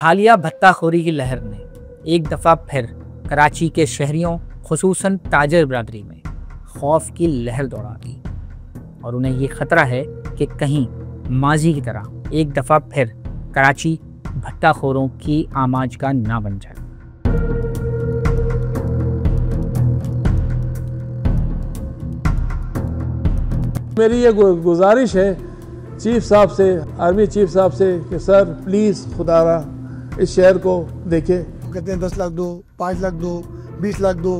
हालिया भत्ताखोरी की लहर ने एक दफ़ा फिर कराची के शहरियों खुसूसन ताजर बरादरी में खौफ की लहर दौड़ा दी और उन्हें ये ख़तरा है कि कहीं माजी की तरह एक दफ़ा फिर कराची भट्टाखोरों की आमाज का ना बन जाए। मेरी ये गुजारिश है चीफ साहब से, आर्मी चीफ साहब से कि सर प्लीज़ खुदारा इस शहर को देखें। कहते हैं 10 लाख दो, 5 लाख दो, 20 लाख दो,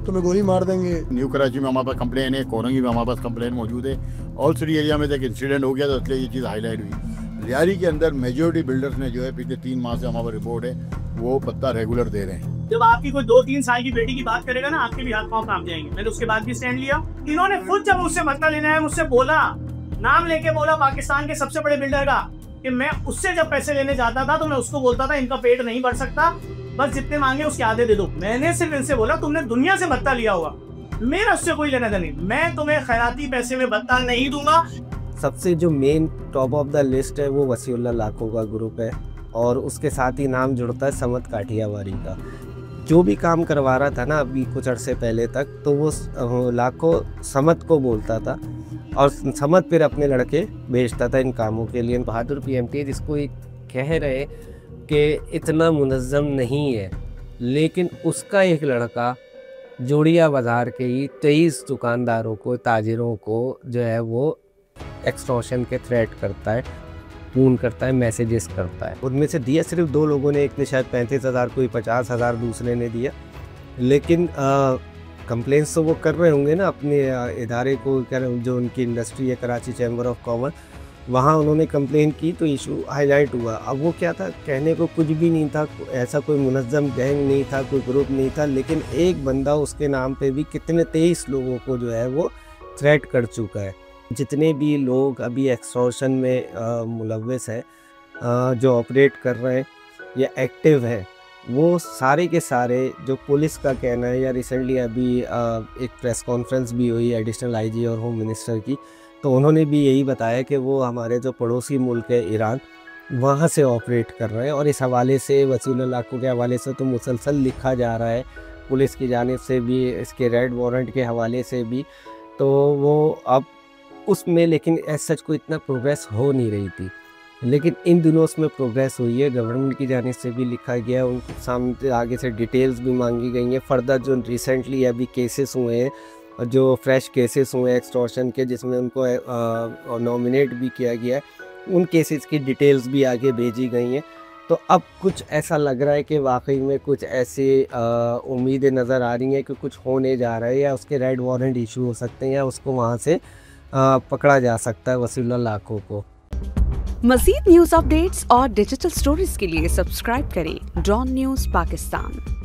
तुम्हें गोली मार देंगे। न्यू कराची में हमारे पास कंप्लेन है, कोरंगी में हमारे पास कंप्लेन मौजूद है। ऑल सिटी एरिया में एक इंसिडेंट हो गया तो इसलिए ये चीज़ हाईलाइट हुई। लियारी के अंदर मेजोरिटी बिल्डर्स ने जो है पिछले 3 माह से हमारा रिपोर्ट है वो पत्ता रेगुलर दे रहे हैं। जब आपकी कोई 2-3 साल की बेटी की बात करेगा ना, आपके भी हाथ पांव काम जाएंगे। मैंने उसके बाद भी स्टैंड लिया। इन्होंने खुद जब मुझसे मसला लेना है मुझसे बोला, नाम लेके बोला पाकिस्तान के सबसे बड़े बिल्डर का, कि मैं उससे जब पैसे लेने जाता था तो मैं उसको बोलता था इनका पेट नहीं भर सकता, बस जितने मांगे उसके आधे दे दो। मैंने सिर्फ इनसे बोला तुमने दुनिया से भत्ता लिया हुआ, मेरा उससे कोई लेना देना नहीं, मैं तुम्हें खैराती पैसे में भत्ता नहीं दूंगा। सबसे जो main top of the list है वो वसीउल्लाह लाखों का ग्रुप है और उसके साथ ही नाम जुड़ता है समत काठियावाड़ी का। जो भी काम करवा रहा था ना अभी कुछ अरसे पहले तक, तो वो लाखों समत को बोलता था और समत फिर अपने लड़के भेजता था इन कामों के लिए। बहादुर PMT जिसको कह रहे कि इतना मुनज़्ज़म नहीं है, लेकिन उसका एक लड़का जोड़िया बाज़ार के ही 23 दुकानदारों को, ताजिरों को जो है वो एक्सटॉर्शन के थ्रेट करता है, फ़ोन करता है, मैसेजेस करता है। उनमें से दिया सिर्फ 2 लोगों ने, एक ने शायद 35,000, कोई 50,000 दूसरे ने दिया। लेकिन कंप्लेंट्स तो वो कर रहे होंगे ना अपने इदारे को, जो उनकी इंडस्ट्री है कराची चैम्बर ऑफ कॉमर्स, वहाँ उन्होंने कंप्लेन की तो इशू हाईलाइट हुआ। अब वो क्या था, कहने को कुछ भी नहीं था, ऐसा कोई मुनज़्ज़म गैंग नहीं था, कोई ग्रुप नहीं था, लेकिन एक बंदा उसके नाम पे भी कितने 23 लोगों को जो है वो थ्रेट कर चुका है। जितने भी लोग अभी एक्सटॉर्शन में मुलव्वस है, जो ऑपरेट कर रहे हैं या एक्टिव हैं, वो सारे के सारे, जो पुलिस का कहना है, या रिसेंटली अभी एक प्रेस कॉन्फ्रेंस भी हुई एडिशनल IG और होम मिनिस्टर की, तो उन्होंने भी यही बताया कि वो हमारे जो पड़ोसी मुल्क है ईरान, वहाँ से ऑपरेट कर रहे हैं। और इस हवाले से वसीउल्लाह लाखों के हवाले से तो मुसलसल लिखा जा रहा है, पुलिस की जानिब से भी, इसके रेड वारंट के हवाले से भी। तो वो अब उसमें लेकिन एज सच को इतना प्रोग्रेस हो नहीं रही थी, लेकिन इन दिनों उसमें प्रोग्रेस हुई है। गवर्नमेंट की जानिब से भी लिखा गया, उनके सामने आगे से डिटेल्स भी मांगी गई हैं। फर्दर जो रिसेंटली अभी केसेस हुए हैं, जो फ्रेश केसेस हुए हैं एक्सटॉर्शन के, जिसमें उनको नॉमिनेट भी किया गया है, उन केसेस की डिटेल्स भी आगे भेजी गई हैं। तो अब कुछ ऐसा लग रहा है कि वाकई में कुछ ऐसे उम्मीदें नज़र आ रही हैं कि कुछ होने जा रहा है, या उसके रेड वारंट इशू हो सकते हैं, या उसको वहाँ से पकड़ा जा सकता है वसीउल्लाह लाखों को। मज़ीद न्यूज़ अपडेट्स और डिजिटल स्टोरीज के लिए सब्सक्राइब करें डॉन न्यूज़ पाकिस्तान।